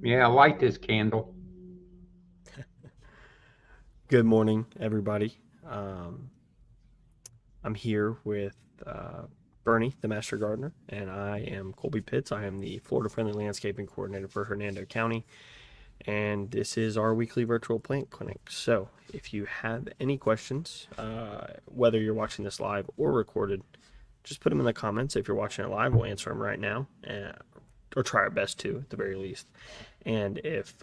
Yeah, light this candle. Good morning, everybody. Um, I'm here with uh, Bernie, the Master Gardener, and I am Colby Pitts. I am the Florida Friendly Landscaping Coordinator for Hernando County, and this is our weekly virtual plant clinic. So, if you have any questions, whether you're watching this live or recorded, just put them in the comments. If you're watching it live, we'll answer them right now, or try our best to, at the very least. And if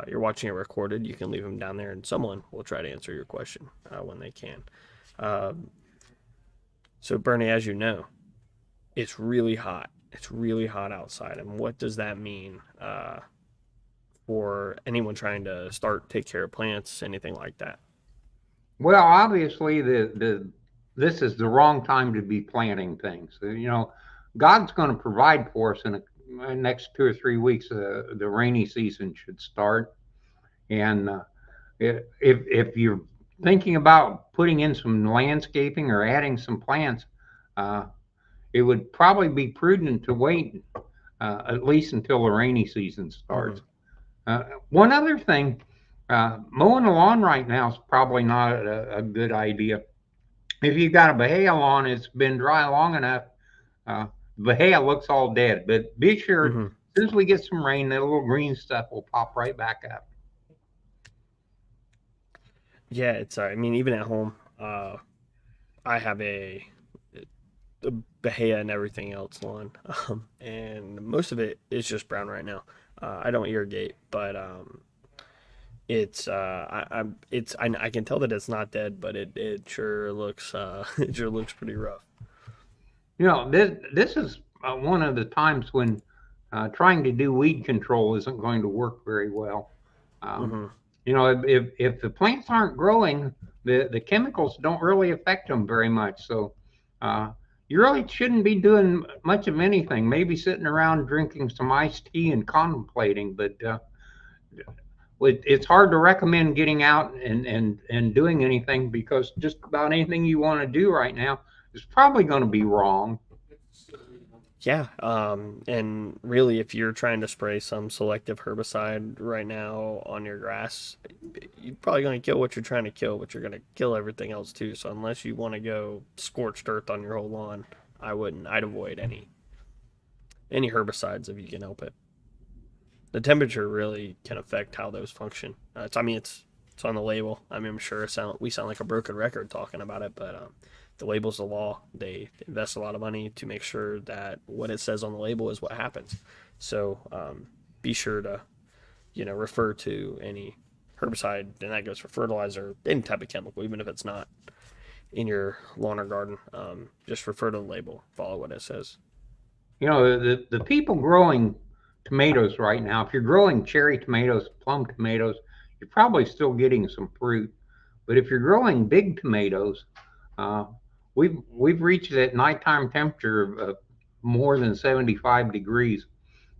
you're watching it recorded, you can leave them down there, and someone will try to answer your question when they can. Um, so, Bernie, as you know, it's really hot. It's really hot outside. And what does that mean for anyone trying to take care of plants, anything like that? Well, obviously, this is the wrong time to be planting things. God's going to provide for us in the next 2 or 3 weeks. The rainy season should start, and if you're thinking about putting in some landscaping or adding some plants, uh, it would probably be prudent to wait at least until the rainy season Mm-hmm. starts. One other thing, mowing the lawn right now is probably not a good idea. If you've got a bahia lawn, it's been dry long enough, uh, bahia looks all dead. But be sure, as Mm-hmm. soon as we get some rain, that little green stuff will pop right back up. Yeah, it's. I mean, even at home, I have a bahia and everything else lawn, and most of it is just brown right now. I don't irrigate, but it's I can tell that it's not dead, but it sure looks it sure looks pretty rough. This is one of the times when trying to do weed control isn't going to work very well. Um, Mm-hmm. if the plants aren't growing, the chemicals don't really affect them very much. So uh, you really shouldn't be doing much of anything. Maybe sitting around drinking some iced tea and contemplating, but it's hard to recommend getting out and doing anything because just about anything you want to do right now is probably going to be wrong. Yeah, and really, if you're trying to spray some selective herbicide right now on your grass, you're probably going to kill what you're trying to kill, but you're going to kill everything else too. So unless you want to go scorched earth on your whole lawn, I wouldn't. I'd avoid any herbicides if you can help it. The temperature really can affect how those function. I mean, it's on the label. I mean, I'm sure we sound like a broken record talking about it, but the label's the law. They invest a lot of money to make sure that what it says on the label is what happens. So be sure to refer to any herbicide, and that goes for fertilizer, any type of chemical, even if it's not in your lawn or garden. Just refer to the label, follow what it says. The people growing tomatoes right now, if you're growing cherry tomatoes, plum tomatoes, you're probably still getting some fruit. But if you're growing big tomatoes, uh, we've reached that nighttime temperature of more than 75 degrees,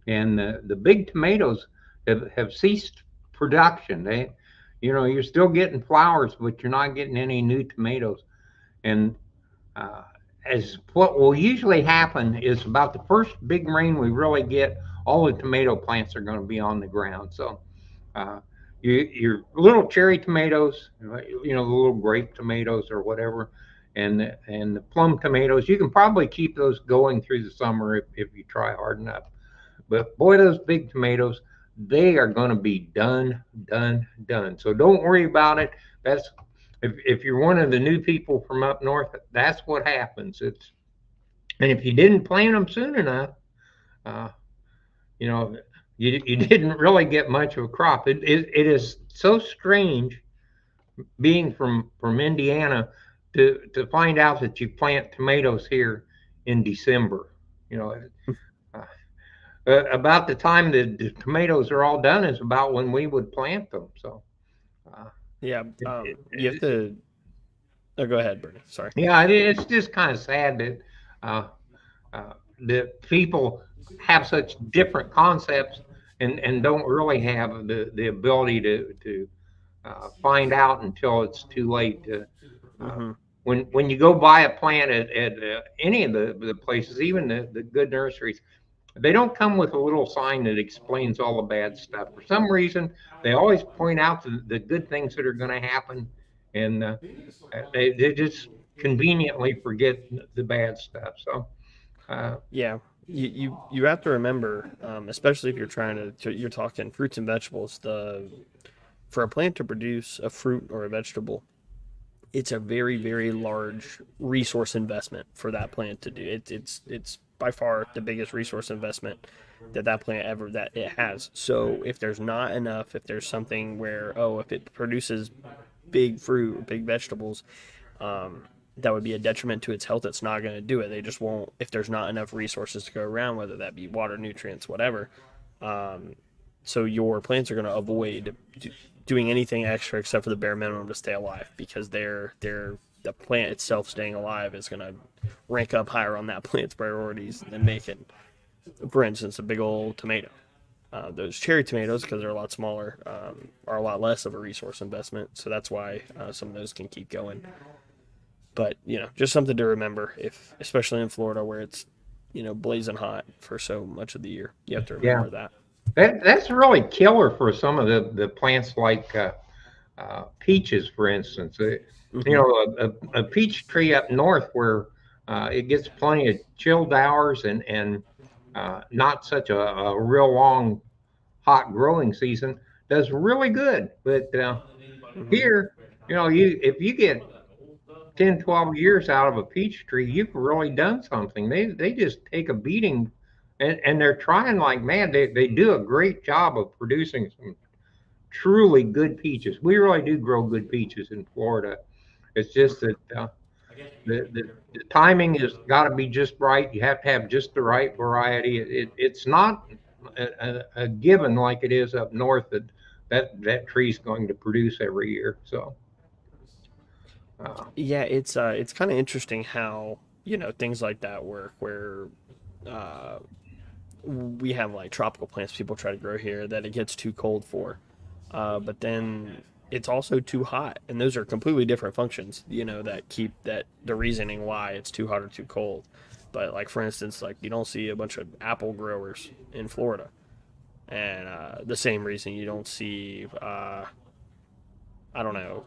and the big tomatoes have ceased production. You're still getting flowers, but you're not getting any new tomatoes. And uh, as what will usually happen is about the first big rain we really get, all the tomato plants are going to be on the ground. So uh, your little cherry tomatoes, the little grape tomatoes or whatever, and the plum tomatoes, you can probably keep those going through the summer if you try hard enough. But boy, those big tomatoes, they are going to be done, done, done. So don't worry about it. That's if you're one of the new people from up north, that's what happens. And if you didn't plant them soon enough, uh, you know, you didn't really get much of a crop. It is so strange being from Indiana to find out that you plant tomatoes here in December. You know, uh, about the time the tomatoes are all done is about when we would plant them. So, uh, Yeah, it, you have it, to. Oh, go ahead, Bernie. Sorry. yeah, it's just kind of sad uh, that people have such different concepts and don't really have the ability to find out until it's too late. Uh, Mm-hmm. when you go buy a plant at any of the places, even the good nurseries, They don't come with a little sign that explains all the bad stuff. For some reason, they always point out the good things that are going to happen, and they just conveniently forget the bad stuff. So, uh, Yeah, you have to remember, especially if you're you're talking fruits and vegetables. The For a plant to produce a fruit or a vegetable, it's a very large resource investment for that plant to do. It's by far the biggest resource investment that plant ever that it has. So if there's not enough, if there's something where, oh, if it produces big fruit, big vegetables, that would be a detriment to its health. It's not going to do it. They just won't, if there's not enough resources to go around, whether that be water, nutrients, whatever. Um, so your plants are going to avoid doing anything extra except for the bare minimum to stay alive, because the plant itself staying alive is going to rank up higher on that plant's priorities than making, for instance, a big old tomato. Those cherry tomatoes, because they're a lot smaller, are a lot less of a resource investment. So that's why some of those can keep going. But just something to remember, if especially in Florida where it's blazing hot for so much of the year, you have to yeah, remember that. that's really killer for some of the plants like peaches, for instance. Hmm. A peach tree up north where it gets plenty of chilled hours and not such a real long hot growing season does really good. But Hmm. here, you if you get 10, 12 years out of a peach tree, you've really done something. They just take a beating, and they're trying like mad. They do a great job of producing some truly good peaches. We really do grow good peaches in Florida. It's just that the timing has got to be just right. You have to have just the right variety. It's not a given like it is up north that tree's going to produce every year. So, uh, Yeah, it's kind of interesting how things like that work, where uh, we have like tropical plants people try to grow here that it gets too cold for, but then it's also too hot, and those are completely different functions. That keep that the reasoning why it's too hot or too cold. But like for instance, like you don't see a bunch of apple growers in Florida, and the same reason you don't see I don't know.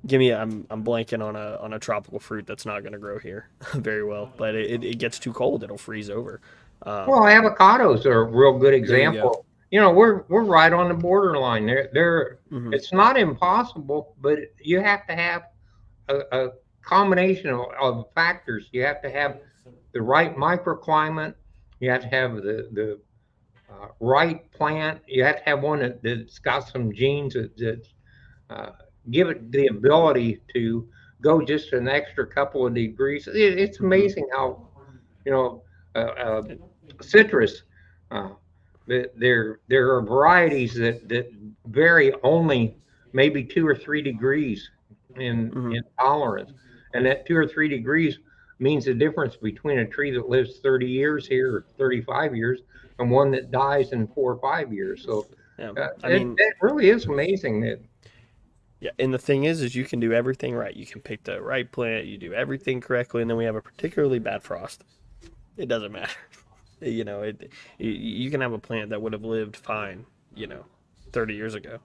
Give me I'm blanking on a tropical fruit that's not going to grow here very well, but it gets too cold, it'll freeze over. well, Um, avocados are a real good there you go. example. We're right on the borderline. They're Hmm. It's not impossible, but you have to have a combination of factors. You have to have the right microclimate. You have to have the right plant. You have to have one that's got some genes that uh, give it the ability to go just an extra couple of degrees. It's Hmm. amazing how you know uh, uh, citrus. Uh, there are varieties that vary only maybe 2 or 3 degrees Hmm. in tolerance, and that 2 or 3 degrees means the difference between a tree that lives 30 years here or 35 years and one that dies in 4 or 5 years. So Yeah, I it mean, that really is amazing that yeah, and the thing is you can do everything right. You can pick the right plant, you do everything correctly, and then we have a particularly bad frost. It doesn't matter. You can have a plant that would have lived fine, you know, 30 years ago,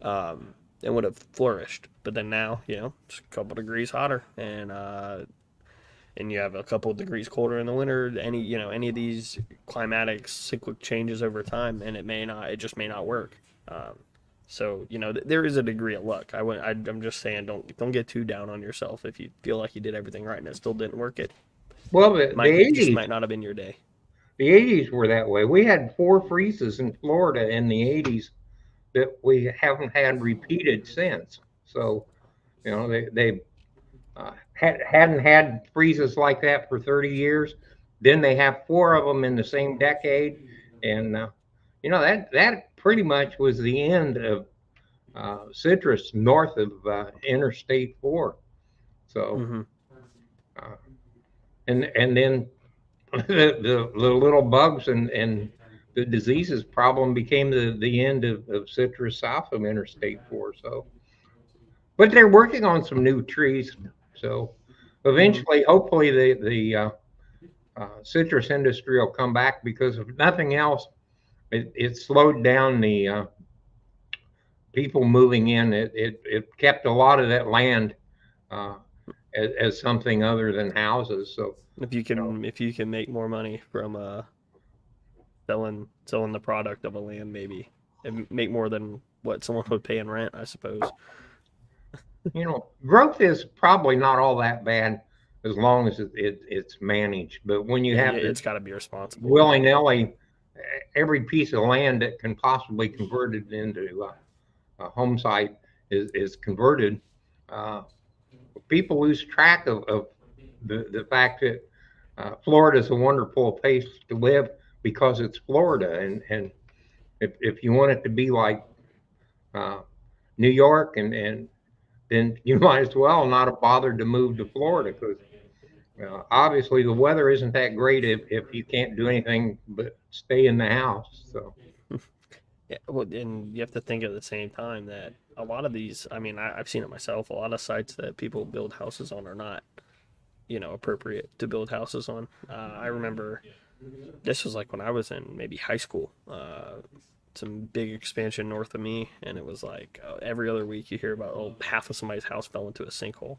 and would have flourished. But then now, just a couple degrees hotter, and you have a couple of degrees colder in the winter. Any of these climatic cyclic changes over time, and it just may not work. So there is a degree of luck. I'm just saying, don't get too down on yourself if you feel like you did everything right and it still didn't work. It well might just might not have been your day. the 80s were that way. We had 4 freezes in Florida in the 80s that we haven't had repeated since. So they hadn't had freezes like that for 30 years. Then they have 4 of them in the same decade, and that pretty much was the end of citrus north of Interstate 4. So, Hmm. uh, and then the little bugs and the diseases problem became the end of citrus south of Interstate 4. So, but they're working on some new trees. So, Hmm. eventually, hopefully, the citrus industry will come back because if nothing else, it slowed down the people moving in. It kept a lot of that land uh, as something other than houses. So, If you can make more money from selling the product of a land, maybe and make more than what someone would pay in rent, I suppose. growth is probably not all that bad as long as it's managed. But when you Yeah, have to it's got to be responsible. willy nilly every piece of land that can possibly convert it into a home site is converted, uh, people lose track of the fact that Florida is a wonderful place to live because it's Florida. And if you want it to be like uh, New York, and then you might as well not have bothered to move to Florida because obviously the weather isn't that great if you can't do anything but stay in the house. So, Yeah, well, and you have to think at the same time that a lot of these, I mean, I've seen it myself. A lot of sites that people build houses on are not, appropriate to build houses on. I remember this was like when I was in maybe high school. Some big expansion north of me, and it was like every other week you hear about half of somebody's house fell into a sinkhole,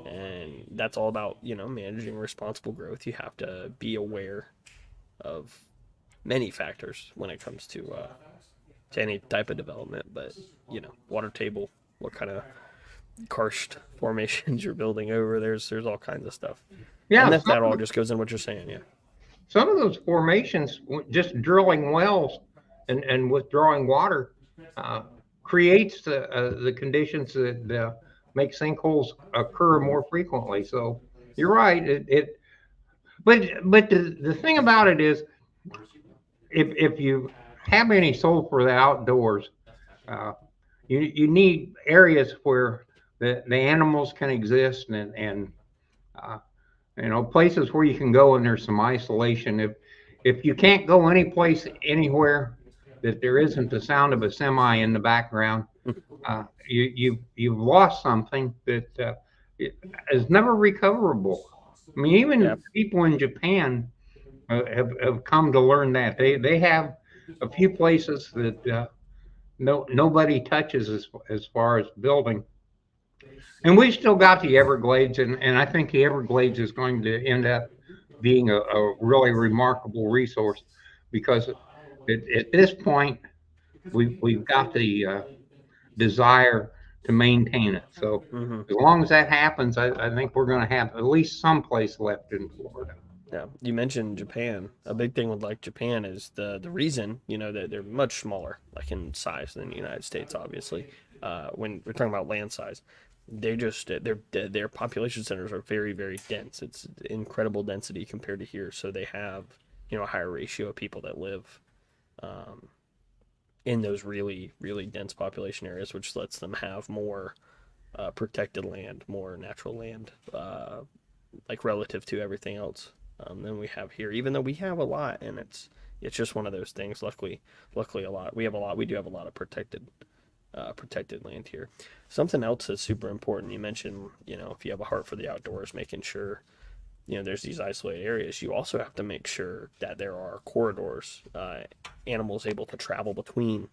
and that's all about managing responsible growth. You have to be aware of many factors when it comes to any type of development, but water table, what kind of karst formations you're building over. There's all kinds of stuff, and yeah, that all just goes in what you're saying. Yeah. some of those formations, just drilling wells and withdrawing water, uh, creates the conditions that make sinkholes occur more frequently. So you're right. But the thing about it is, if you have any soul for the outdoors, uh, you need areas where the animals can exist, and uh, places where you can go and there's some isolation. If you can't go any place anywhere that there isn't the sound of a semi in the background, you've lost something that is never recoverable. I mean, Yeah. even people in Japan have come to learn that they have a few places that nobody touches as far as building. And we've still got the Everglades, and I think the Everglades is going to end up being a really remarkable resource because at this point we've got the desire to maintain it. So Hmm. as long as that happens, I think we're going to have at least some place left in Florida. Yeah, you mentioned Japan. A big thing with like Japan is the reason that they're much smaller, like in size than the United States. Obviously, when we're talking about land size, they just their population centers are very dense. It's incredible density compared to here. So they have a higher ratio of people that live um, in those really dense population areas, which lets them have more protected land, more natural land, like relative to everything else than we have here. Even though we have a lot, and it's just one of those things. Luckily, a lot. We do have a lot of protected land here. Something else that's super important. You mentioned, if you have a heart for the outdoors, making sure there's these isolated areas. You also have to make sure that there are corridors, animals able to travel between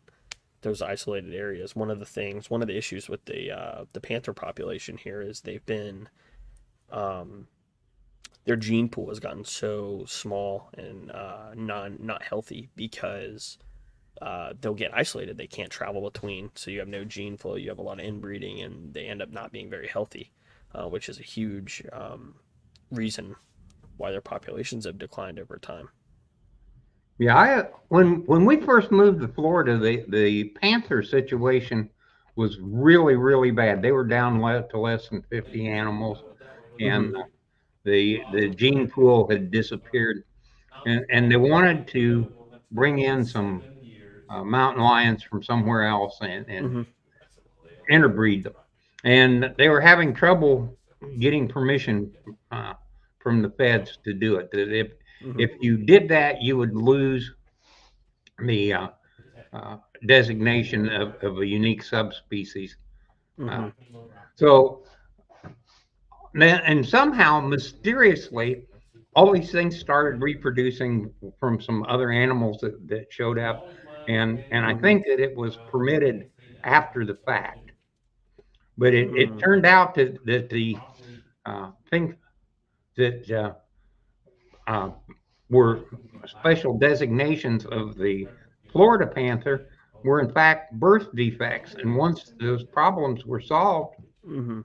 those isolated areas. One of the issues with the panther population here is they've been um, their gene pool has gotten so small and not healthy because they'll get isolated. They can't travel between, so you have no gene flow. You have a lot of inbreeding, and they end up not being very healthy, which is a huge reason why their populations have declined over time. Yeah, when we first moved to Florida, the panther situation was really bad. They were down to less than 50 animals, Hmm. and the gene pool had disappeared, and they wanted to bring in some mountain lions from somewhere else and Hmm. interbreed them, and they were having trouble getting permission uh, from the feds to do it. That Hmm. if you did that, you would lose the designation of a unique subspecies. Uh, Hmm. so and somehow mysteriously, all these things started reproducing from some other animals that showed up, and I Mm-hmm. think that it was permitted after the fact. But it Mm-hmm. turned out that the things that uh, were special designations of the Florida panther were in fact birth defects. And once those problems were solved, Mm-hmm.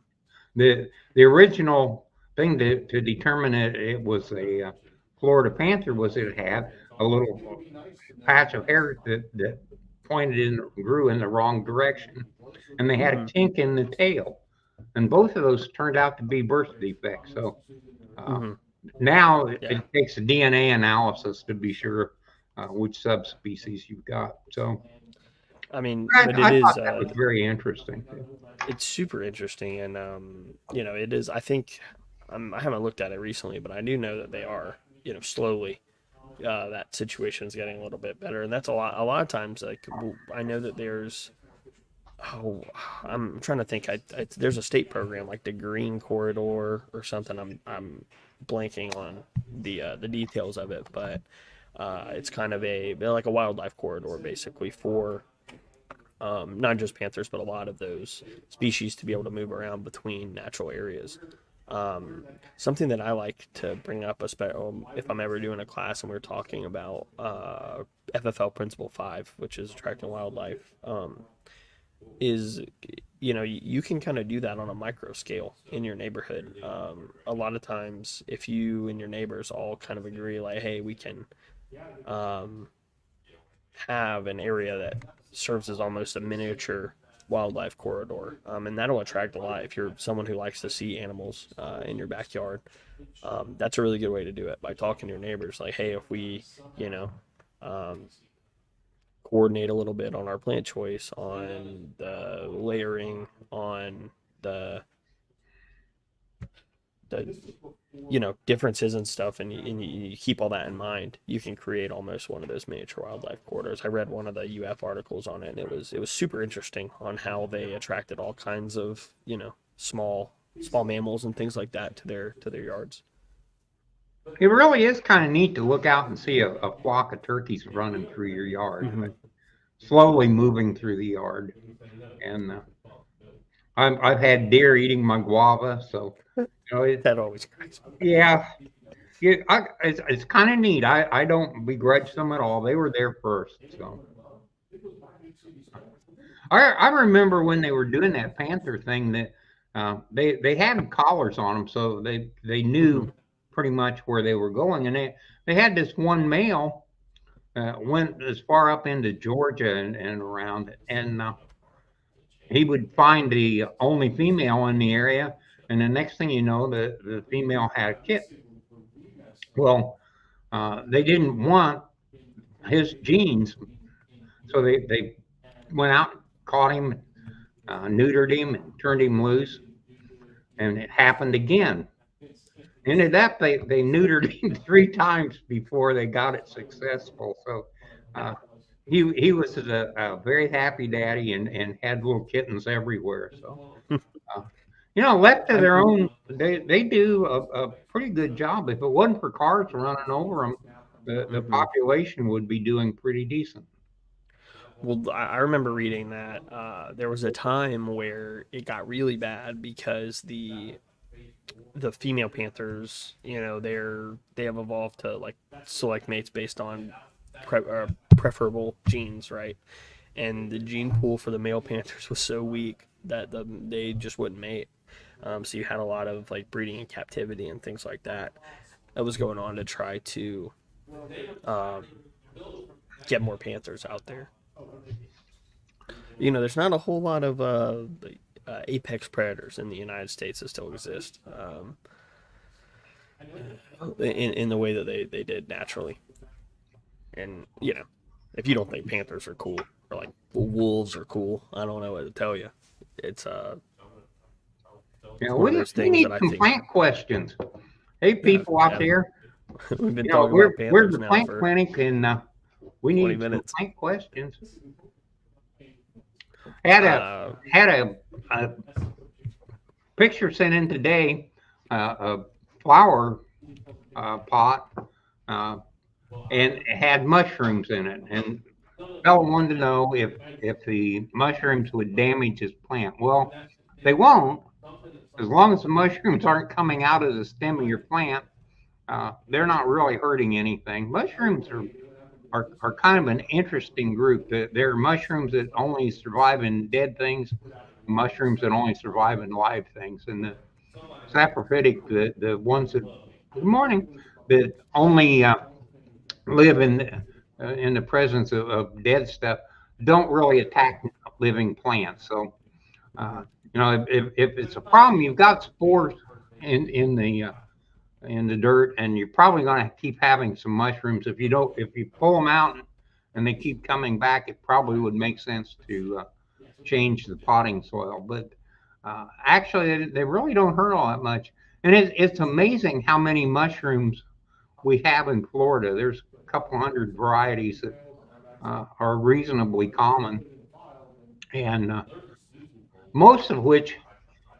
the original thing to determine it was a Florida panther was it had a little patch of hair that pointed in grew in the wrong direction, and they had a Mm-hmm. kink in the tail, and both of those turned out to be birth defects. So uh, Mm-hmm. now Yeah. it takes a DNA analysis to be sure which subspecies you've got. So I mean, I, but I it thought is that was very interesting too. it's super interesting, and it is. I think I haven't looked at it recently, but I do know that they are, slowly. That situation is getting a little bit better, and that's a lot. A lot of times, like I know that there's. Oh, I'm trying to think. There's a state program like the Green Corridor or something. I'm blanking on the details of it, but it's kind of like a wildlife corridor basically for not just panthers, but a lot of those species to be able to move around between natural areas. Something that I like to bring up, if I'm ever doing a class and we're talking about FFL Principle 5, which is attracting wildlife, is you can kind of do that on a micro scale in your neighborhood. A lot of times, if you and your neighbors all kind of agree, like, hey, we can um, have an area that serves as almost a miniature wildlife corridor, and that'll attract a lot if you're someone who likes to see animals in your backyard. That's a really good way to do it by talking to your neighbors, like, hey, if we, you know, um, coordinate a little bit on our plant choice, on the layering, on the the differences and stuff, and you keep all that in mind, you can create almost one of those miniature wildlife corridors. I read one of the UF articles on it, and it was super interesting on how they attracted all kinds of small mammals and things like that to their yards. It really is kind of neat to look out and see a flock of turkeys running through your yard, Mm-hmm. slowly moving through the yard. And I've had deer eating my guava, so That always cracks me. yeah, it's kind of neat. I don't begrudge them at all. They were there first, so I remember when they were doing that panther thing that they had collars on them, so they Mm-hmm. knew pretty much where they were going, and they had this one male went as far up into Georgia and around, and he would find the only female in the area, and the next thing you know, the female had a kitten. Well, they didn't want his genes, so they went out, caught him, neutered him, and turned him loose, and it happened again. Ended up they neutered him 3 times before they got it successful. So uh, he was a very happy daddy and had little kittens everywhere. So uh, left to I'm their own, they do a pretty good job. If it wasn't for cars running over them, the mm-hmm. population would be doing pretty decent. Well, I remember reading that there was a time where it got really bad because the female panthers, they have evolved to like select mates based on preferable genes, right? And the gene pool for the male panthers was so weak that they just wouldn't mate. So you had a lot of like breeding in captivity and things like that that was going on to try to um, get more panthers out there. There's not a whole lot of apex predators in the United States that still exist in the way that they did naturally. And if you don't think panthers are cool or like wolves are cool, I don't know what to tell you. It's Yeah, one of we those we things that need I some think. plant questions. Hey, Yeah, people out yeah. there, We've been talking we're about we're panthers the now plant for clinic, and we 20 need some minutes. plant questions. Had a Uh, had a picture sent in today, a flower pot, uh, and it had mushrooms in it. And fellow wanted to know if the mushrooms would damage his plant. Well, they won't, as long as the mushrooms aren't coming out of the stem of your plant. They're not really hurting anything. Mushrooms are kind of an interesting group. There are mushrooms that only survive in dead things, mushrooms that only survive in live things, and the saprophytic, the ones that, good morning, that only live in the presence of dead stuff, don't really attack living plants. So if it's a problem, you've got spores in in the dirt, and you're probably going to keep having some mushrooms. If you pull them out and they keep coming back, it probably would make sense to change the potting soil. But actually, they really don't hurt all that much. And it's amazing how many mushrooms we have in Florida. There's a couple hundred varieties that are reasonably common, and most of which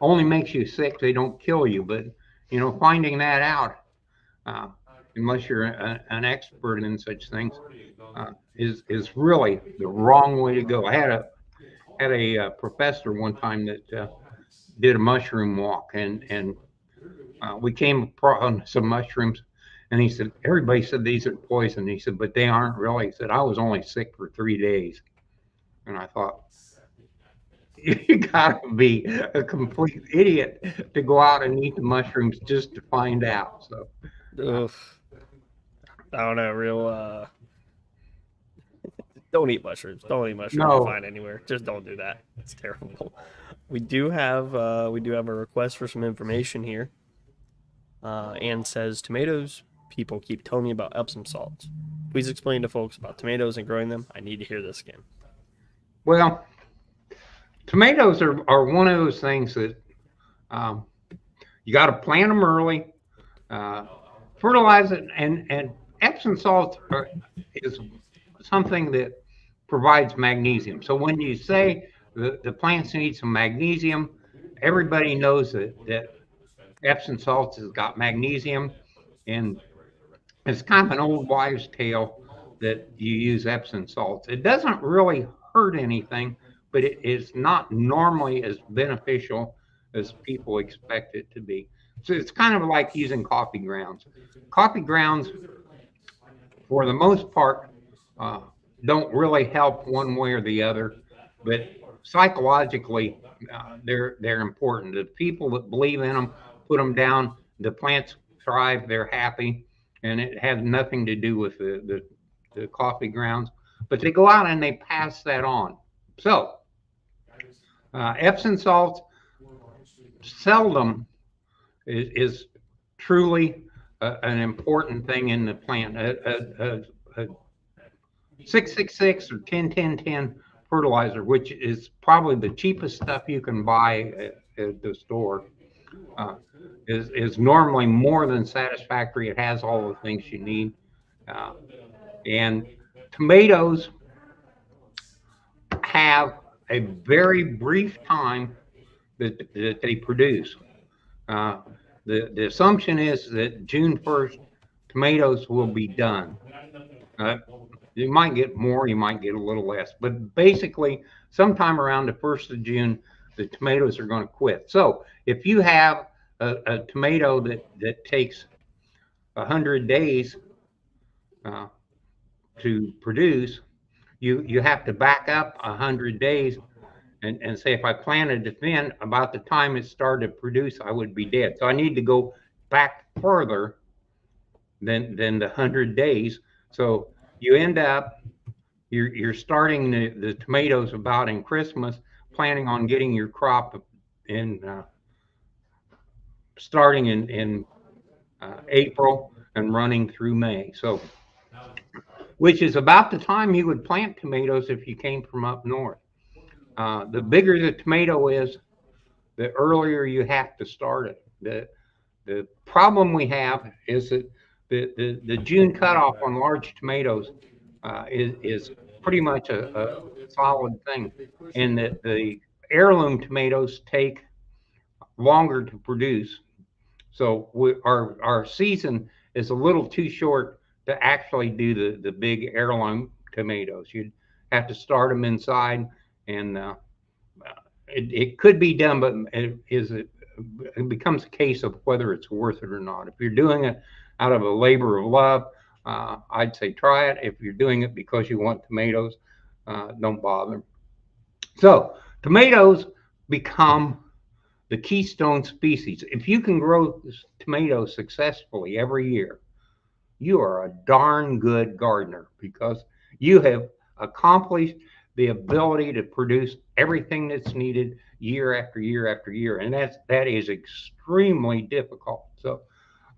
only makes you sick. They don't kill you, but finding that out, uh, unless you're an expert in such things, is really the wrong way to go. I had a professor one time that did a mushroom walk, and we came upon some mushrooms, and he said everybody said these are poison. He said, but they aren't really. He said I was only sick for 3 days, and I thought, you gotta be a complete idiot to go out and eat the mushrooms just to find out. So, Oof. I don't know. Real. Don't eat mushrooms. Don't eat mushrooms you no, find anywhere. Just don't do that. It's terrible. We do have a request for some information here. Anne says tomatoes. People keep telling me about Epsom salts. Please explain to folks about tomatoes and growing them. I need to hear this again. well, tomatoes are one of those things that um, you got to plant them early, uh, fertilize it, and Epsom salt is something that provides magnesium. So when you say the plants need some magnesium, everybody knows that Epsom salts has got magnesium, and it's kind of an old wives' tale that you use Epsom salts. It doesn't really hurt anything, but it is not normally as beneficial as people expect it to be. So it's kind of like using coffee grounds. Coffee grounds, for the most part, uh, don't really help one way or the other, but psychologically, they're important. The people that believe in them put them down. The plants thrive. They're happy, and it has nothing to do with the coffee grounds. But they go out and they pass that on. So Epsom salts seldom is truly an important thing in the plant. A 666 or 10-10-10 fertilizer, which is probably the cheapest stuff you can buy at the store, uh, is normally more than satisfactory. It has all the things you need. Uh, and tomatoes have a very brief time that they produce. Uh, the assumption is that June 1st, tomatoes will be done. Uh, you might get more, you might get a little less, but basically, sometime around the 1st of June, the tomatoes are going to quit. So if you have a tomato that takes 100 days uh, to produce, you have to back up 100 days and say, if I planted it then, about the time it started to produce, I would be dead. So I need to go back further than the 100 days. So you end up, you're starting the tomatoes about in Christmas, planning on getting your crop in starting in April and running through May. So, which is about the time you would plant tomatoes if you came from up north. The bigger the tomato is, the earlier you have to start it. The problem we have is that the June cutoff on large tomatoes is pretty much a solid thing, and that the heirloom tomatoes take longer to produce. So our season is a little too short to actually do the big heirloom tomatoes. You'd have to start them inside, and it could be done, but it becomes a case of whether it's worth it or not. If you're doing it out of a labor of love, I'd say try it. If you're doing it because you want tomatoes, don't bother. So tomatoes become the keystone species. If you can grow tomatoes successfully every year, you are a darn good gardener because you have accomplished the ability to produce everything that's needed year after year after year, and that is extremely difficult. So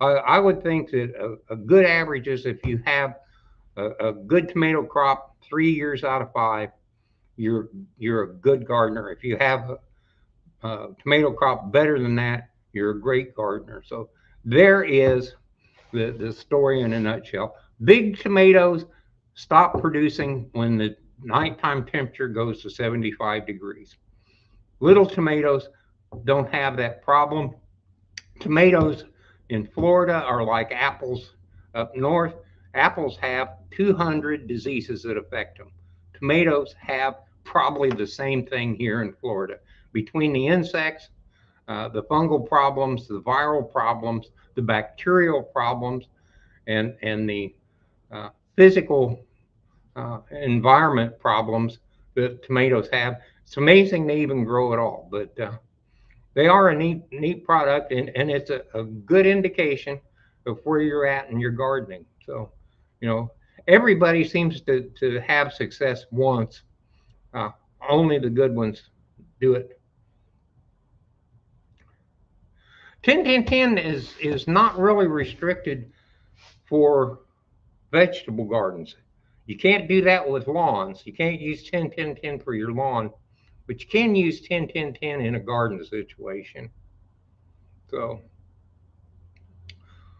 I would think that a good average is if you have a good tomato crop 3 years out of 5, you're a good gardener. If you have a tomato crop better than that, you're a great gardener. So there is the story in a nutshell. Big tomatoes stop producing when the nighttime temperature goes to 75 degrees. Little tomatoes don't have that problem. Tomatoes in Florida are like apples up north. Apples have 200 diseases that affect them. Tomatoes have probably the same thing here in Florida. Between the insects, the fungal problems, the viral problems, the bacterial problems, and the physical environment problems that tomatoes have, it's amazing they even grow at all. But they are a neat product, and it's a good indication of where you're at in your gardening. So, you know, everybody seems to have success once. Uh, Only the good ones do it. 10-10-10 is not really restricted for vegetable gardens. You can't do that with lawns. You can't use 10-10-10 for your lawn, but you can use 10-10-10 in a garden situation. So,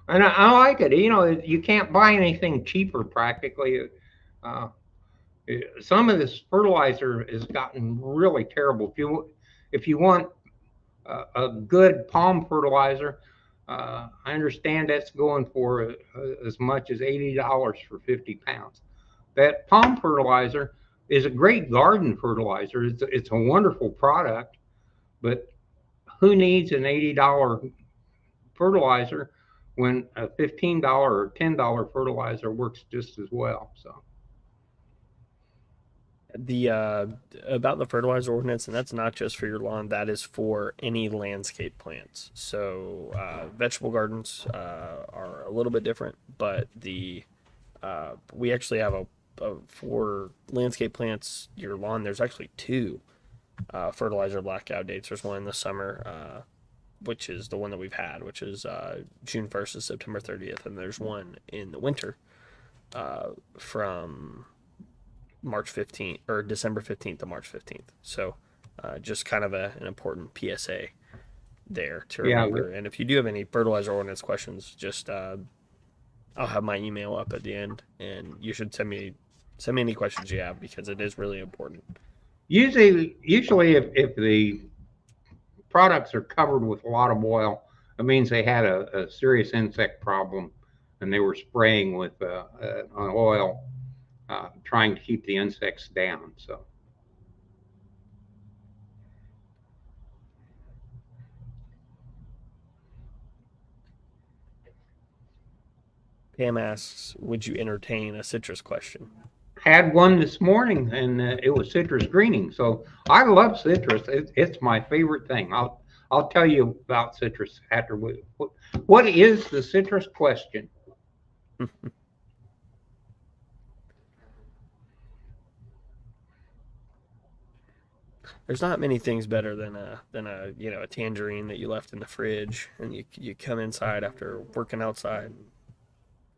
and I like it. You know, you can't buy anything cheaper practically. Uh, some of this fertilizer has gotten really terrible. If you want a good palm fertilizer, I understand that's going for as much as $80 for 50 pounds. That palm fertilizer is a great garden fertilizer. It's a wonderful product, but who needs an $80 fertilizer when a $15 or $10 fertilizer works just as well? So The about the fertilizer ordinance, and that's not just for your lawn. That is for any landscape plants. So vegetable gardens are a little bit different, but the we actually have a for landscape plants, your lawn. There's actually two fertilizer blackout dates. There's one in the summer, which is the one that we've had, which is June 1st to September 30th, and there's one in the winter from March 15th or December 15th to March 15th. So just kind of an important PSA there to remember. Yeah. And if you do have any fertilizer ordinance questions, just I'll have my email up at the end, and you should send me any questions you have because it is really important. Usually if the products are covered with a lot of oil, it means they had a serious insect problem and they were spraying with oil, trying to keep the insects down. So Pam asks, would you entertain a citrus question? Had one this morning, and it was citrus greening. So I love citrus. It's my favorite thing. I'll tell you about citrus after we. What is the citrus question? There's not many things better than a tangerine that you left in the fridge, and you come inside after working outside and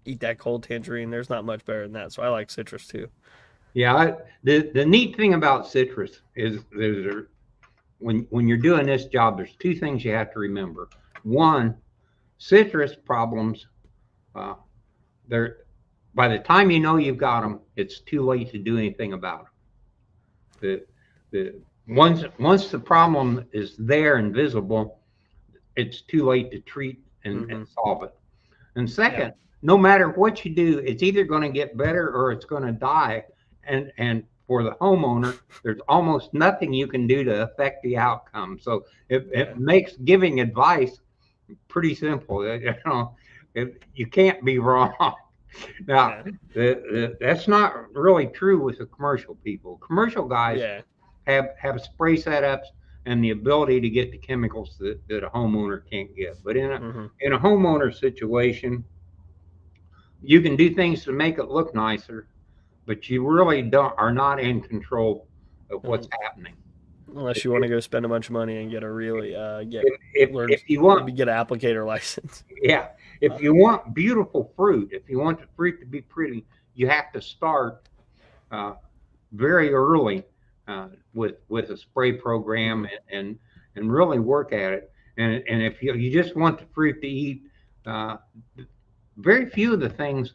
eat that cold tangerine. There's not much better than that. So I like citrus too. Yeah, the neat thing about citrus is when you're doing this job, there's two things you have to remember. One, citrus problems, they're by the time you know you've got them, it's too late to do anything about them. Once the problem is there and visible, it's too late to treat and solve it. And second, no matter what you do, it's either going to get better or it's going to die. And for the homeowner, there's almost nothing you can do to affect the outcome. So it Yeah. makes giving advice pretty simple. You can't be wrong. Now, Yeah. that's not really true with the commercial people. Commercial guys Yeah. have spray setups and the ability to get the chemicals that a homeowner can't get. But Hmm. in a homeowner situation, you can do things to make it look nicer, but you really don't are not in control of what's happening. Unless If, you want to go spend a bunch of money and get a really learn if you want, maybe get an applicator license. yeah, Uh, if you want beautiful fruit, if you want the fruit to be pretty, you have to start uh, very early with a spray program mhm. and really work at it. And if you just want the fruit to eat, uh, very few of the things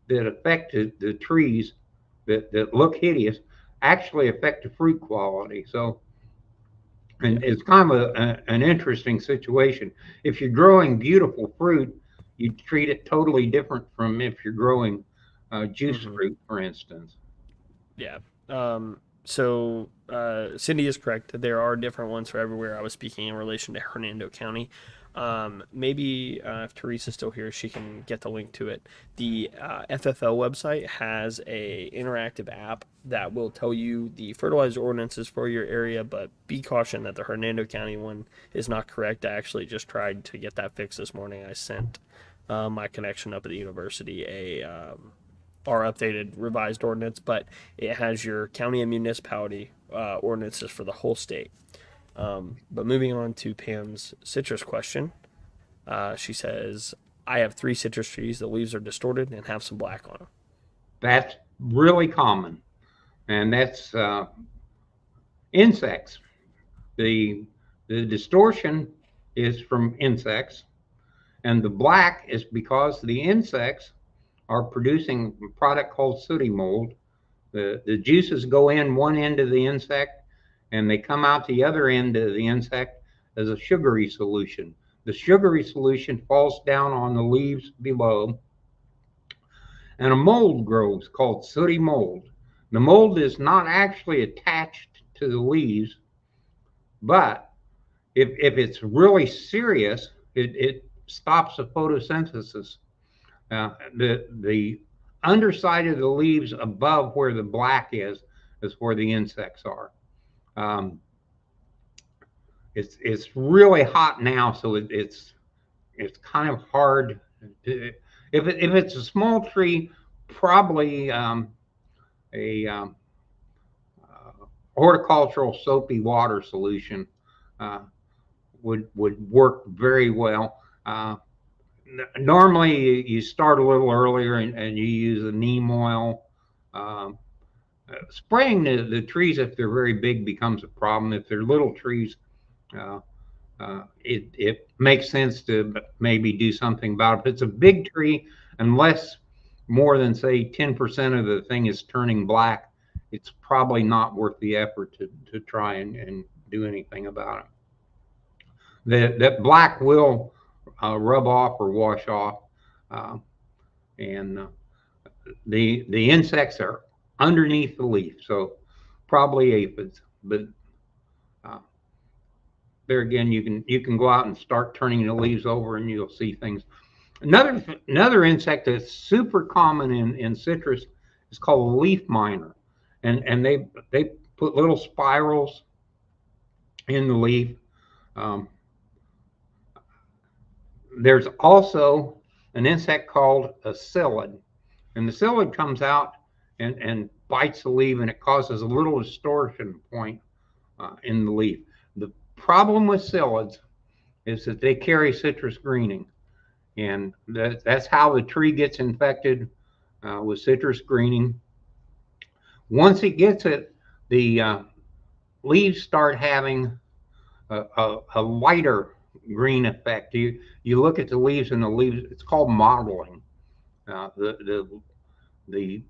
that affect the trees that look hideous actually affect the fruit quality. So, and Yeah. it's kind of an interesting situation. If you're growing beautiful fruit, you treat it totally different from if you're growing juice Hmm. fruit, for instance. Yeah. Cindy is correct. There are different ones for everywhere. I was speaking in relation to Hernando County. Maybe if Teresa's still here, she can get the link to it. The FFL website has a interactive app that will tell you the fertilizer ordinances for your area, but be cautioned that the Hernando County one is not correct. I actually just tried to get that fixed this morning. I sent my connection up at the university our updated revised ordinance, but it has your county and municipality ordinances for the whole state. But moving on to Pam's citrus question, she says, I have 3 citrus trees. The leaves are distorted and have some black on them. That's really common, and that's insects. The the distortion is from insects, and the black is because the insects are producing a product called sooty mold. The juices go in one end of the insect, and they come out the other end of the insect as a sugary solution. The sugary solution falls down on the leaves below, and a mold grows called sooty mold. The mold is not actually attached to the leaves, but if it's really serious, it stops the photosynthesis. The underside of the leaves above where the black is where the insects are. Um, it's really hot now, so it's kind of hard. If it's a small tree, probably a horticultural soapy water solution uh, would work very well. Normally, you start a little earlier and you use a neem oil. Um, Spraying the trees if they're very big becomes a problem. If they're little trees, uh, it makes sense to maybe do something about it. If it's a big tree, unless more than say 10% of the thing is turning black, it's probably not worth the effort to try and do anything about it. That black will rub off or wash off, uh, and the insects are underneath the leaf, so probably aphids. But uh, there again, you can go out and start turning the leaves over, and you'll see things. Another insect that's super common in citrus is called a leaf miner, and they put little spirals in the leaf. Um, there's also an insect called a psyllid, and the psyllid comes out and bites the leaf, and it causes a little distortion point in the leaf. The problem with psyllids is that they carry citrus greening, and that's how the tree gets infected with citrus greening. Once it gets it, the leaves start having a lighter green effect. You look at the leaves, and the leaves, it's called mottling. The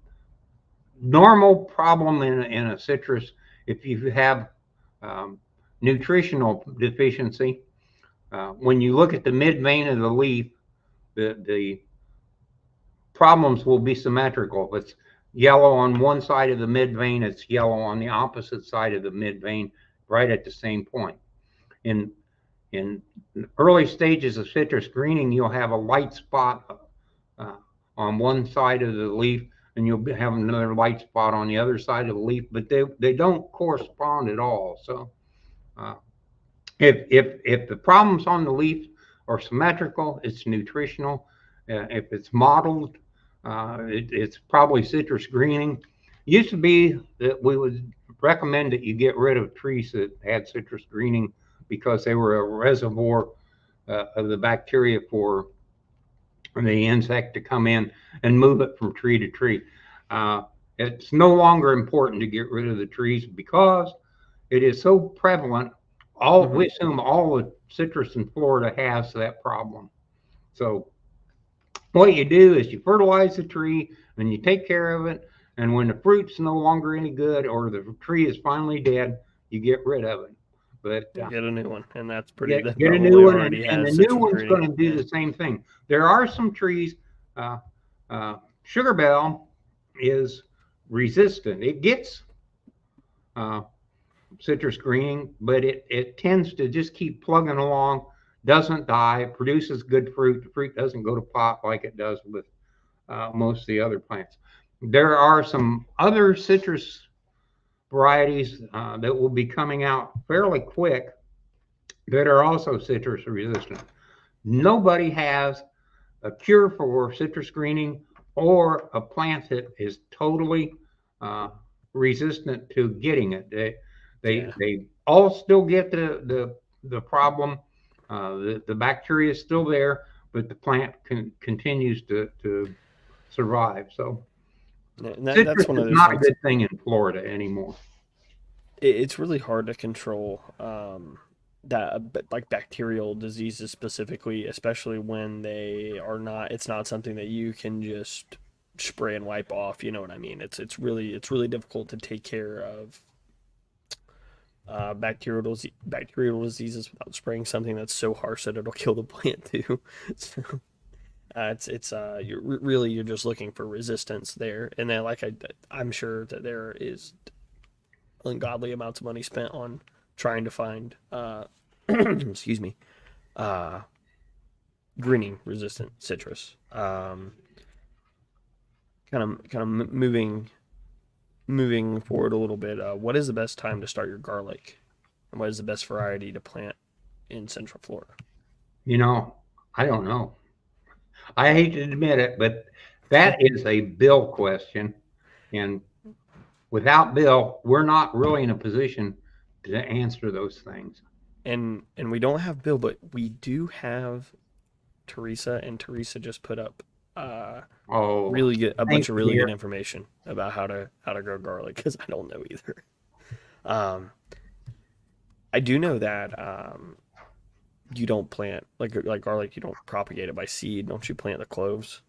normal problem in a citrus, if you have um, nutritional deficiency, when you look at the mid vein of the leaf, the problems will be symmetrical. If it's yellow on one side of the mid vein, it's yellow on the opposite side of the mid vein, right at the same point. In early stages of citrus greening, you'll have a light spot on one side of the leaf, and you'll have another light spot on the other side of the leaf, but they don't correspond at all. So if the problems on the leaf are symmetrical, it's nutritional. If it's mottled, it's probably citrus greening. It used to be that we would recommend that you get rid of trees that had citrus greening because they were a reservoir of the bacteria for the insect to come in and move it from tree to tree. It's no longer important to get rid of the trees because it is so prevalent. We assume all the citrus in Florida has that problem. So what you do is you fertilize the tree and you take care of it. And when the fruit's no longer any good or the tree is finally dead, you get rid of it. But get a new one, and that's pretty. Get a new one, and the new one's going to do the same thing. There are some trees. Sugar bell is resistant. It gets citrus greening, but it tends to just keep plugging along, doesn't die, produces good fruit. The fruit doesn't go to pot like it does with most of the other plants. There are some other citrus varieties that will be coming out fairly quick that are also citrus resistant. Nobody has a cure for citrus greening or a plant that is totally resistant to getting it. They all still get the problem. The bacteria is still there, but the plant continues to survive. So citrus that's one of is those not things. A good thing in Florida anymore. It's really hard to control that, like bacterial diseases specifically, especially when they are not. It's not something that you can just spray and wipe off. You know what I mean? It's really difficult to take care of bacterial diseases without spraying something that's so harsh that it'll kill the plant too. So you're just looking for resistance there, and then I'm sure that there is ungodly amounts of money spent on trying to find excuse me, greening resistant citrus. Kind of moving forward a little bit. What is the best time to start your garlic, and what is the best variety to plant in Central Florida? I don't know. I hate to admit it, but that is a Bill question, and without Bill, we're not really in a position to answer those things. And we don't have Bill, but we do have Teresa, and Teresa just put up really good bunch of really good information about how to grow garlic, because I don't know either. I do know that you don't plant like garlic. You don't propagate it by seed. Don't you plant the cloves?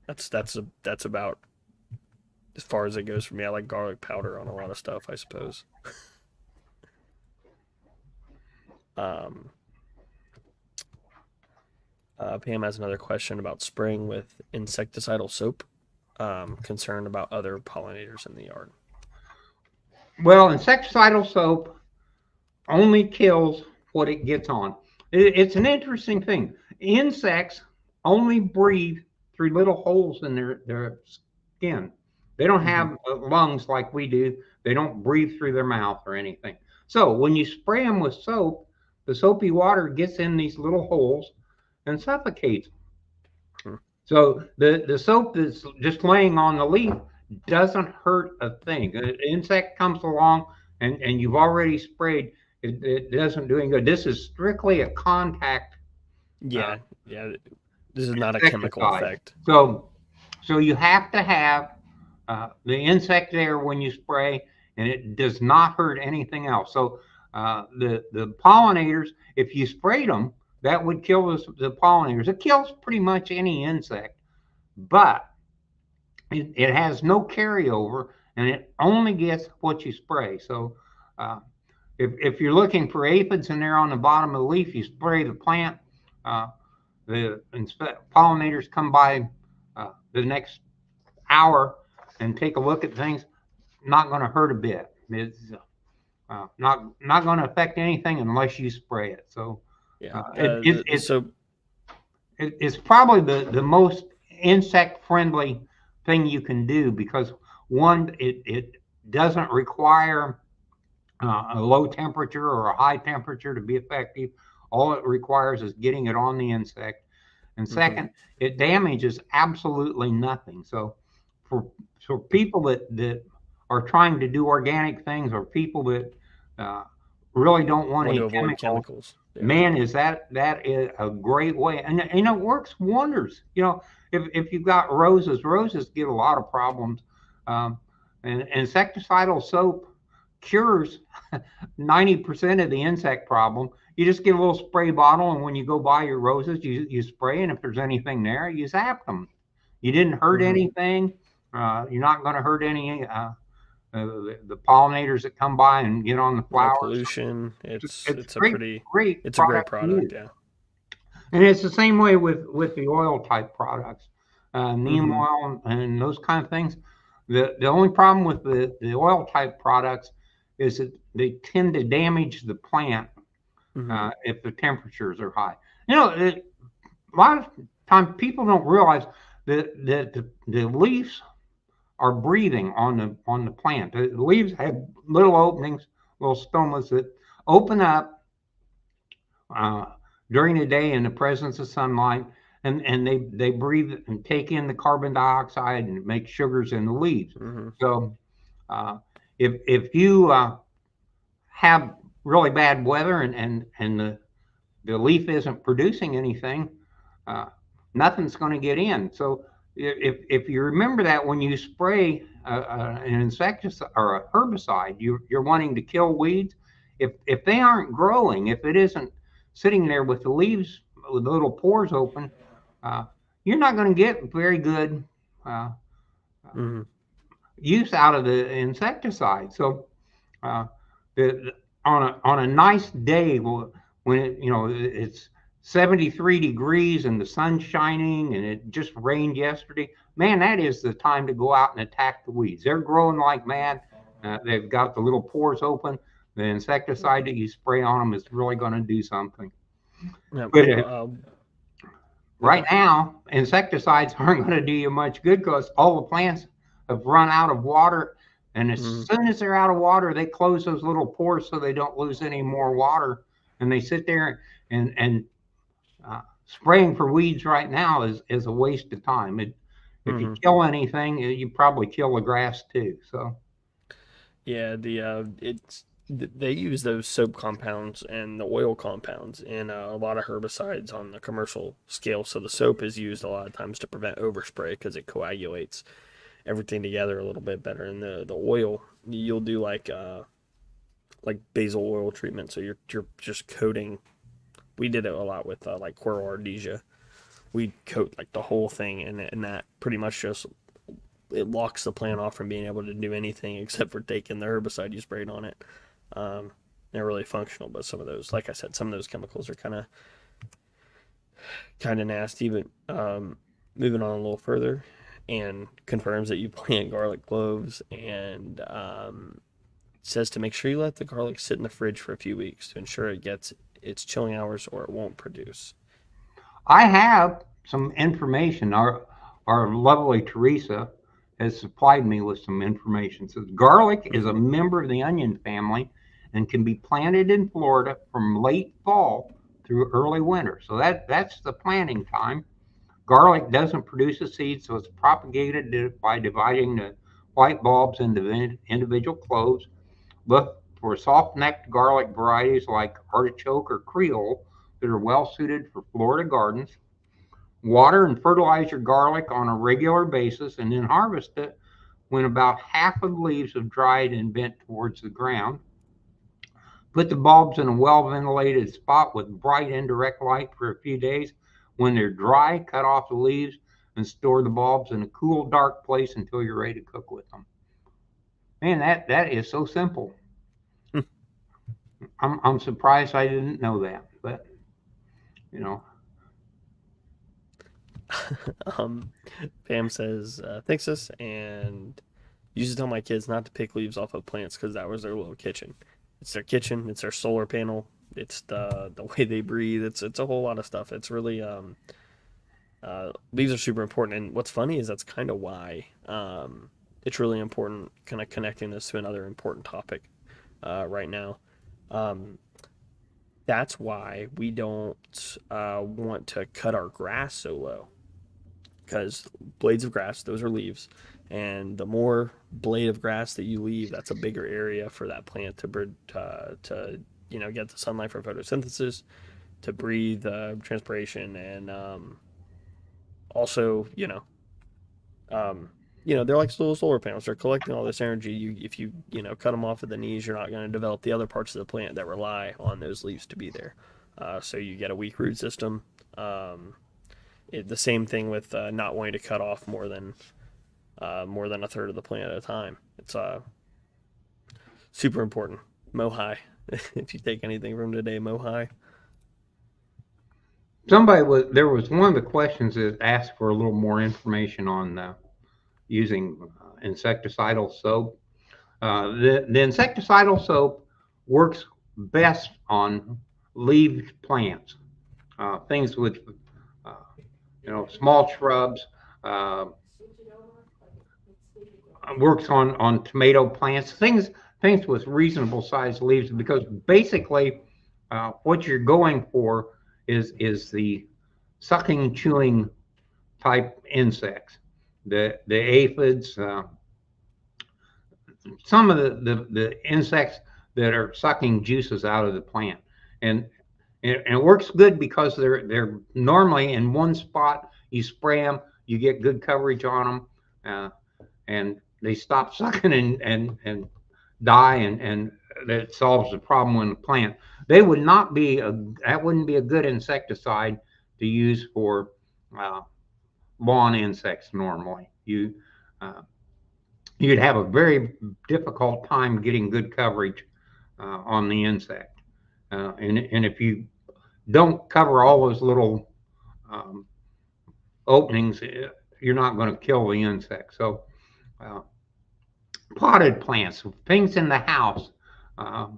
That's about as far as it goes for me. I like garlic powder on a lot of stuff, I suppose. Pam has another question about spraying with insecticidal soap. Concerned about other pollinators in the yard. Well, insecticidal soap only kills what it gets on. It's an interesting thing. Insects only breathe through little holes in their skin. They don't have lungs like we do. They don't breathe through their mouth or anything. So when you spray them with soap, the soapy water gets in these little holes and suffocates them. So the soap that's just laying on the leaf doesn't hurt a thing. An insect comes along and you've already sprayed, it doesn't do any good. This is strictly a contact. Yeah. This is not a chemical effect. So you have to have the insect there when you spray, and it does not hurt anything else. So the pollinators, if you sprayed them, that would kill the pollinators. It kills pretty much any insect, but it has no carryover, and it only gets what you spray. So if you're looking for aphids and they're on the bottom of the leaf, you spray the plant. The pollinators come by the next hour and take a look at things, not going to hurt a bit. It's not going to affect anything unless you spray it. So Yeah. it's it's probably the most insect friendly thing you can do because one, it doesn't require a low temperature or a high temperature to be effective. All it requires is getting it on the insect. And second, it damages absolutely nothing. So for people that are trying to do organic things or people that uh, really don't want Want to any avoid chemicals, chemicals. Yeah. man, that is a great way, and it works wonders. If you've got roses get a lot of problems, and insecticidal soap cures 90% of the insect problem. You just get a little spray bottle, and when you go buy your roses, you spray, and if there's anything there, you zap them. You didn't hurt anything. You're not going to hurt any the pollinators that come by and get on the No flowers. pollution. It's It's a great, pretty great it's a great product to product. use. Yeah. And it's the same way with the oil type products, neem Mm-hmm. oil and those kind of things. The only problem with the oil type products is that they tend to damage the plant Mm-hmm. if the temperatures are high. A lot of times people don't realize that the leaves are breathing on the plant. The leaves have little openings, little stomas that open up uh, during the day in the presence of sunlight, and they breathe and take in the carbon dioxide and make sugars in the leaves. Mm-hmm. So uh, if you have really bad weather and the leaf isn't producing anything, uh, nothing's going to get in. So if you remember that when you spray an insecticide or a herbicide, you're wanting to kill weeds. If they aren't growing, if it isn't sitting there with the leaves with the little pores open, uh, you're not going to get very good uh, Mm-hmm. use out of the insecticide. So uh, on a nice day when it's 73 degrees and the sun's shining and it just rained yesterday, man, that is the time to go out and attack the weeds. They're growing like mad. They've got the little pores open. The insecticide that you spray on them is really going to do something. Yeah. But Well, right now, insecticides aren't going to do you much good because all the plants have run out of water. And as mm-hmm. soon as they're out of water, they close those little pores so they don't lose any more water. And they sit there and spraying for weeds right now is a waste of time. If you Mm-hmm. kill anything, you probably kill the grass too. So Yeah, they use those soap compounds and the oil compounds in a lot of herbicides on the commercial scale. So the soap is used a lot of times to prevent overspray because it coagulates everything together a little bit better. And the oil, you'll do like basil oil treatment. So you're just coating. We did it a lot with like coral ardesia. We coat like the whole thing, and that pretty much just it locks the plant off from being able to do anything except for taking the herbicide you sprayed on it. They're really functional, but some of those, like I said, some of those chemicals are kind of nasty. But moving on a little further, and confirms that you plant garlic cloves, and says to make sure you let the garlic sit in the fridge for a few weeks to ensure it gets its chilling hours or it won't produce. I have some information. Our lovely Teresa has supplied me with some information. It says garlic is a Mm-hmm. member of the onion family and can be planted in Florida from late fall through early winter. So that's the planting time. Garlic doesn't produce a seed, so it's propagated by dividing the white bulbs into individual cloves. Look for soft-necked garlic varieties like artichoke or Creole that are well suited for Florida gardens. Water and fertilize your garlic on a regular basis and then harvest it when about half of the leaves have dried and bent towards the ground. Put the bulbs in a well ventilated spot with bright indirect light for a few days. When they're dry, cut off the leaves and store the bulbs in a cool, dark place until you're ready to cook with them. Man, that is so simple. I'm surprised I didn't know that, but you know, um, Pam says, thanks, sis, and used to tell my kids not to pick leaves off of plants because that was their little kitchen. It's their kitchen. It's their solar panel. It's the way they breathe. It's a whole lot of stuff. It's really leaves are super important. And what's funny is that's kind of why it's really important. Kind of connecting this to another important topic right now. Um, that's why we don't want to cut our grass so low, because blades of grass, those are leaves, and the more blade of grass that you leave, that's a bigger area for that plant to get the sunlight for photosynthesis, to breathe transpiration, and also um, they're like little solar panels. They're collecting all this energy. If you cut them off at the knees, you're not going to develop the other parts of the plant that rely on those leaves to be there. So you get a weak root system. The same thing with not wanting to cut off more than a third of the plant at a time. It's super important. Mow high. If you take anything from today, mow high. There was one of the questions that asked for a little more information on using insecticidal soap. The insecticidal soap works best on leaved plants, things with small shrubs. Uh, Works on tomato plants, things with reasonable sized leaves, because basically what you're going for is the sucking, chewing type insects, the aphids, some of the insects that are sucking juices out of the plant, and it works good because they're normally in one spot. You spray them, you get good coverage on them, and they stop sucking and die, and that solves the problem in the plant. They would not be a That wouldn't be a good insecticide to use for uh, lawn insects normally. Uh, you'd have a very difficult time getting good coverage on the insect. And if you don't cover all those little um, openings, you're not going to kill the insect. So, uh, potted plants, things in the house, uh,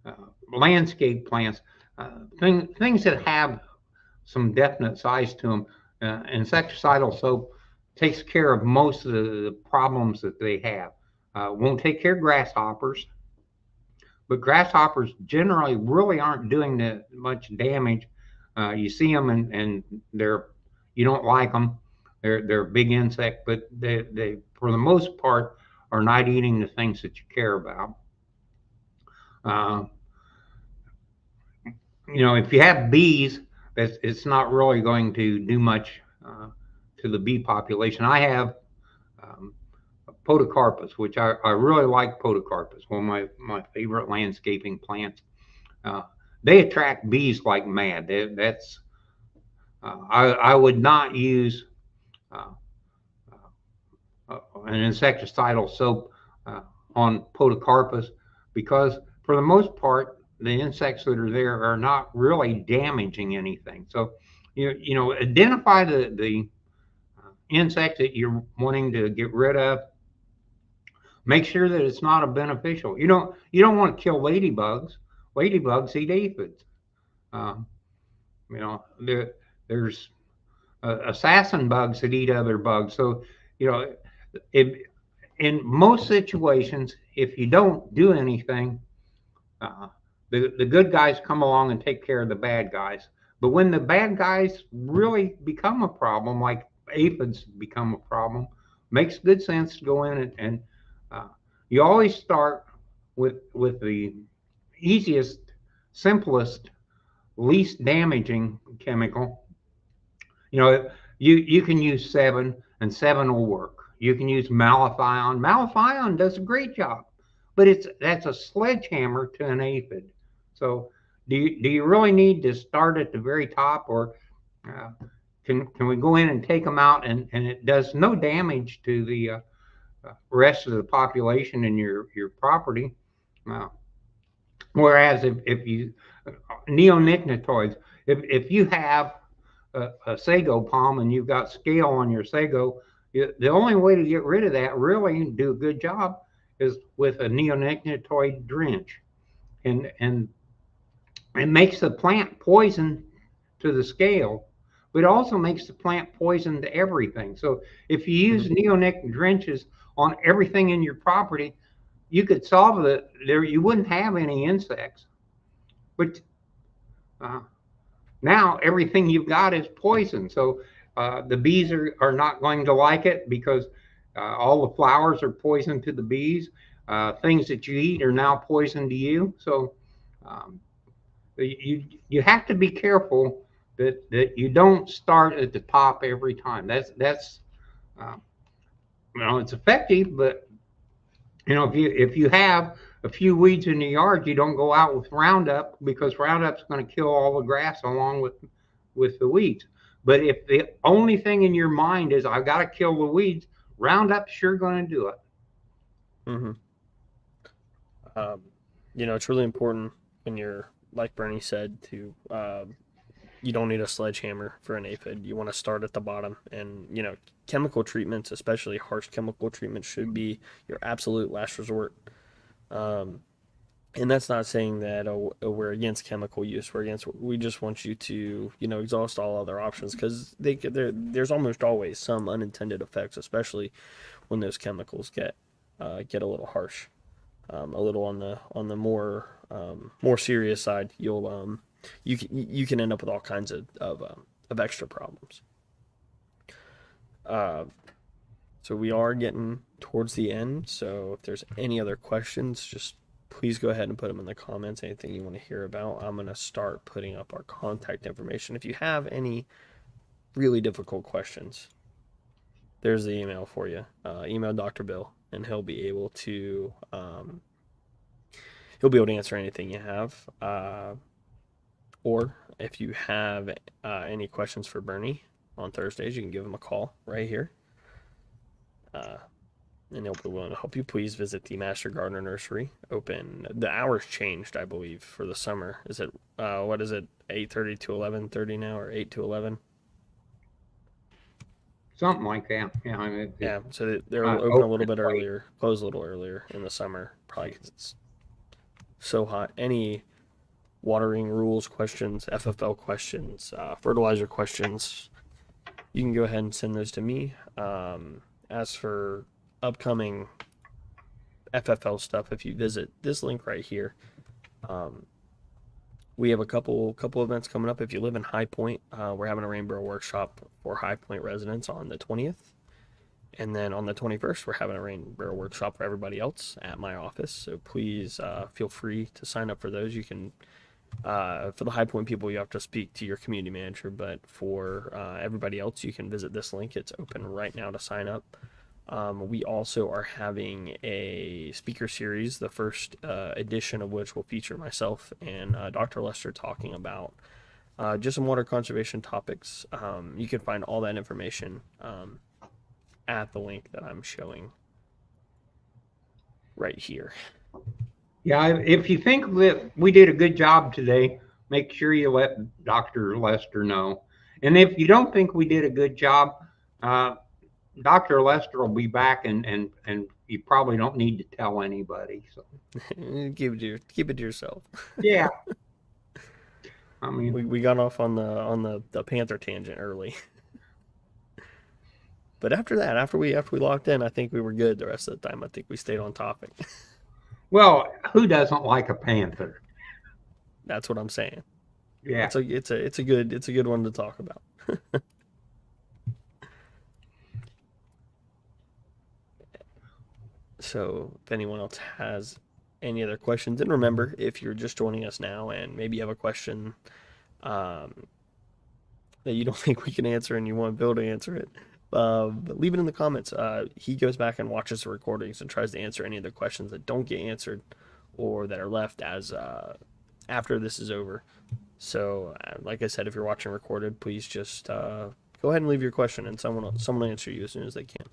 uh, landscape plants, things that have some definite size to them. Insecticidal soap takes care of most of the problems that they have. Won't take care of grasshoppers, but grasshoppers generally really aren't doing that much damage. You see them and you don't like them. They're a big insect, but they for the most part are not eating the things that you care about. Uh, if you have bees, it's not really going to do much to the bee population. I have um, podocarpus, which I really like podocarpus, one of my favorite landscaping plants. Uh, they attract bees like mad. That's I would not use uh, an insecticidal soap on podocarpus, because for the most part the insects that are there are not really damaging anything. So identify the insect that you're wanting to get rid of. Make sure that it's not a beneficial. You don't want to kill ladybugs. Ladybugs eat aphids. Um, there's assassin bugs that eat other bugs. So you know, if, in most situations, if you don't do anything, uh, the good guys come along and take care of the bad guys. But when the bad guys really become a problem, like aphids become a problem, makes good sense to go in and uh, you always start with the easiest, simplest, least damaging chemical. You know, you can use seven, and seven will work. You can use malathion. Malathion does a great job, but that's a sledgehammer to an aphid. So, do you really need to start at the very top, or uh, can we go in and take them out, and it does no damage to the rest of the population in your property? Uh, Whereas if you neonicotinoids, if you have a sago palm and you've got scale on your sago, the only way to get rid of that, really, and do a good job, is with a neonicotinoid drench. And it makes the plant poison to the scale, but it also makes the plant poison to everything. So if you use neonic drenches on everything in your property, you could solve it. There, you wouldn't have any insects. But uh, now everything you've got is poison. So the bees are not going to like it because all the flowers are poison to the bees. Things that you eat are now poison to you. So um, you have to be careful that you don't start at the top every time. That's uh, it's effective, but if you have a few weeds in the yard, you don't go out with Roundup because Roundup's going to kill all the grass along with the weeds. But if the only thing in your mind is I've got to kill the weeds, Roundup's sure going to do it. Mm-hmm. It's really important when you're, like Bernie said, to you don't need a sledgehammer for an aphid. You want to start at the bottom, and chemical treatments, especially harsh chemical treatments, should be your absolute last resort. Um, and that's not saying that we're against chemical use. We just want you to exhaust all other options because there's almost always some unintended effects, especially when those chemicals get a little harsh, a little on the more serious side. You can end up with all kinds of extra problems. Uh, so we are getting towards the end. So if there's any other questions, just please go ahead and put them in the comments. Anything you want to hear about, I'm gonna start putting up our contact information. If you have any really difficult questions, there's the email for you. Email Dr. Bill, and he'll be able to answer anything you have. Or if you have any questions for Bernie on Thursdays, you can give him a call right here. And he'll be willing to help you. Please visit the Master Gardener Nursery. Open. The hours changed, I believe, for the summer. Is it what is it? 8:30 to 11:30 now, or 8 to 11? Something like that. Yeah. Yeah. So they're open a little bit earlier, close a little earlier in the summer, probably because it's so hot. Any watering rules questions, FFL questions, fertilizer questions, you can go ahead and send those to me. As for upcoming FFL stuff, if you visit this link right here, we have a couple events coming up. If you live in High Point, we're having a rainbow workshop for High Point residents on the 20th. And then on the 21st, we're having a rainbow workshop for everybody else at my office. So please feel free to sign up for those. You can, for the High Point people, you have to speak to your community manager. But for everybody else, you can visit this link. It's open right now to sign up. We also are having a speaker series, the first edition of which will feature myself and Dr. Lester talking about just some water conservation topics. You can find all that information at the link that I'm showing right here. Yeah, if you think that we did a good job today, make sure you let Dr. Lester know. And if you don't think we did a good job, Dr. Lester will be back, and you probably don't need to tell anybody. So keep it to yourself. Yeah. I mean, we got off on the Panther tangent early. But after that, after we locked in, I think we were good the rest of the time. I think we stayed on topic. Well, who doesn't like a panther? That's what I'm saying. Yeah. It's a good one to talk about. So if anyone else has any other questions, and remember, if you're just joining us now and maybe you have a question that you don't think we can answer and you want Bill to answer it, but leave it in the comments. He goes back and watches the recordings and tries to answer any of the questions that don't get answered or that are left as after this is over. So, like I said, if you're watching recorded, please just go ahead and leave your question, and someone will answer you as soon as they can.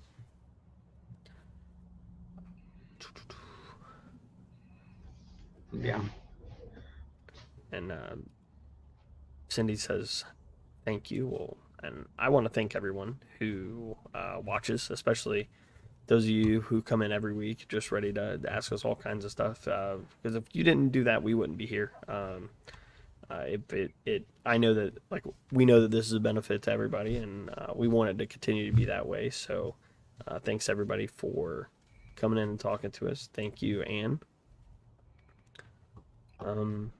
Yeah. And Cindy says, Thank you. Well, and I want to thank everyone who watches, especially those of you who come in every week just ready to ask us all kinds of stuff. Because if you didn't do that, we wouldn't be here. I know that, like, we know that this is a benefit to everybody, and we want it to continue to be that way. So, thanks everybody for coming in and talking to us. Thank you, Anne. Um,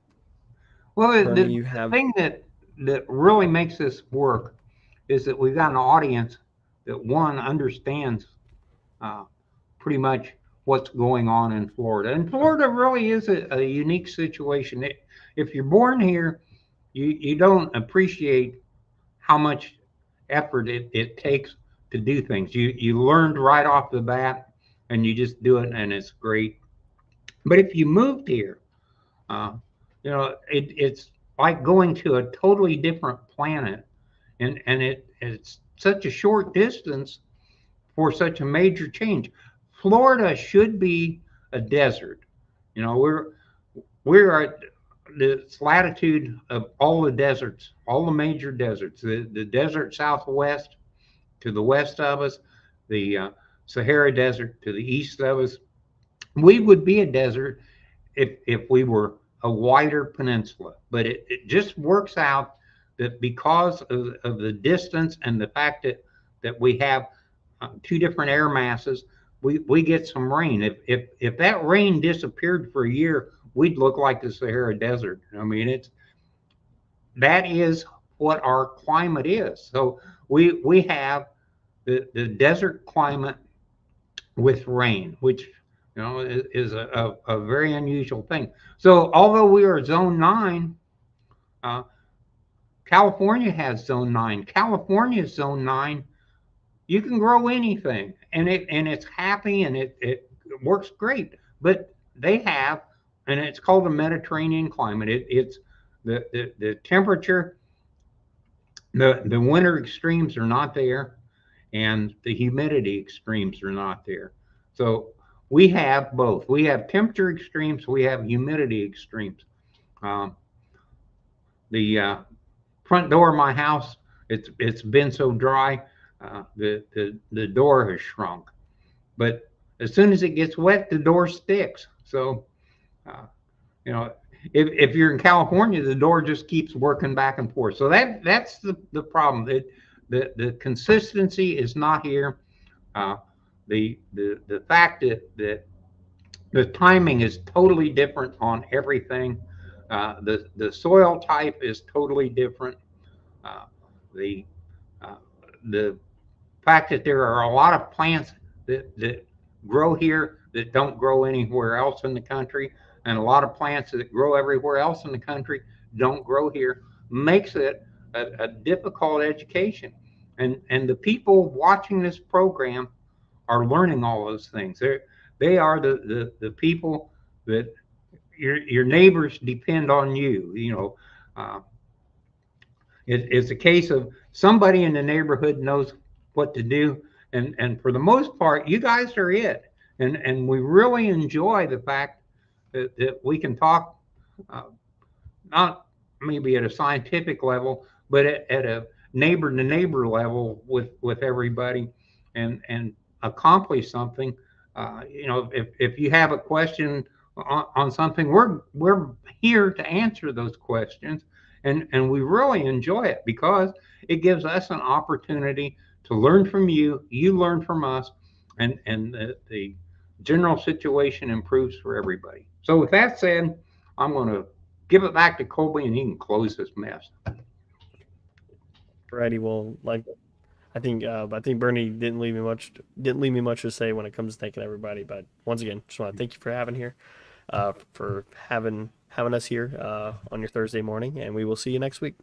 Well, Bernie, the you have thing that really makes this work is that we've got an audience that one understands uh, pretty much what's going on in Florida. And Florida really is a unique situation. If you're born here, you don't appreciate how much effort it takes to do things. You learned right off the bat, and you just do it, and it's great. But if you moved here, uh, it's like going to a totally different planet, and it's such a short distance for such a major change. Florida should be a desert. We're at the latitude of all the deserts, all the major deserts, the desert southwest to the west of us, the Sahara Desert to the east of us. We would be a desert if we were a wider peninsula, but it just works out that because of the distance and the fact that we have two different air masses, we get some rain. If that rain disappeared for a year, we'd look like the Sahara Desert. I mean, that is what our climate is. So we have the desert climate with rain, which is a very unusual thing. So although we are zone 9, uh, California has zone 9. California's zone 9, you can grow anything, and it's happy, and it works great. But they have, and it's called a Mediterranean climate. It's the temperature, the winter extremes are not there, and the humidity extremes are not there. So we have both. We have temperature extremes. We have humidity extremes. Um, the front door of my house, it's been so dry, the door has shrunk. But as soon as it gets wet, the door sticks. So uh, you know, if you're in California, the door just keeps working back and forth. So that's the problem. The consistency is not here. Uh, the fact that the timing is totally different on everything. The soil type is totally different. Uh, the uh, the fact that there are a lot of plants that grow here that don't grow anywhere else in the country, and a lot of plants that grow everywhere else in the country don't grow here, makes it a difficult education. And the people watching this program are learning all those things. They are the people that your neighbors depend on you. Uh, it's a case of somebody in the neighborhood knows what to do, and for the most part, you guys are it. And we really enjoy the fact that we can talk, uh, not maybe at a scientific level, but at a neighbor to neighbor level with everybody, and accomplish something. If you have a question on something, we're here to answer those questions, and we really enjoy it because it gives us an opportunity to learn from you. You learn from us, and the general situation improves for everybody. So with that said, I'm going to give it back to Colby, and he can close this mess. Righty. Well, like, I think Bernie didn't leave me much to say when it comes to thanking everybody. But once again, just want to thank you for having us here on your Thursday morning, and we will see you next week.